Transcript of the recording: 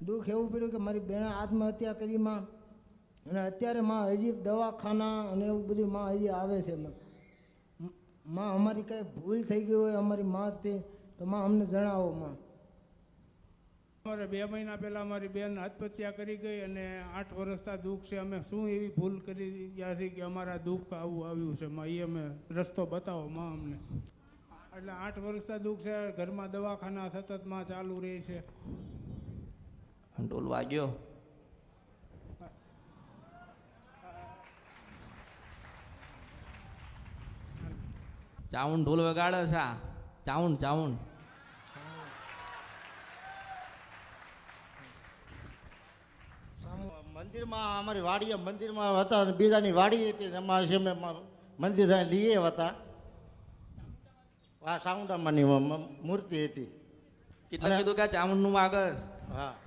દુઃખ એવું પડ્યું કે મારી બેન આત્મહત્યા કરી માં, અને અત્યારે માં હજી દવાખાના અને એવું બધું માં હજી આવે છે. માં અમારી કંઈ ભૂલ થઈ ગઈ હોય અમારી માથી તો માં અમને જણાવો. માં અમારે 2 મહિના પહેલાં અમારી બેન આત્મહત્યા કરી ગઈ અને 8 વર્ષના દુઃખ છે. અમે શું એવી ભૂલ કરી ગયા છે કે અમારા દુઃખ આવું આવ્યું છે? માં એ અમે રસ્તો બતાવો માં અમને. એટલે 8 વર્ષના દુઃખ છે. ઘરમાં દવાખાના સતત માં ચાલુ રહે છે. ઢોલ વાગ્યો. ચાઉન ઢોલ વગાડે છે. ચાઉન ચાઉન મંદિરમાં અમારી વાડીએ મંદિરમાં હતા, બીજાની વાડી હતી, એમાં છે મંદિર લઈએ હતા. આ સાઉન્ડામાંની મૂર્તિ હતી. એટલે કીધું કે ચાઉન નું વાગસ. હા.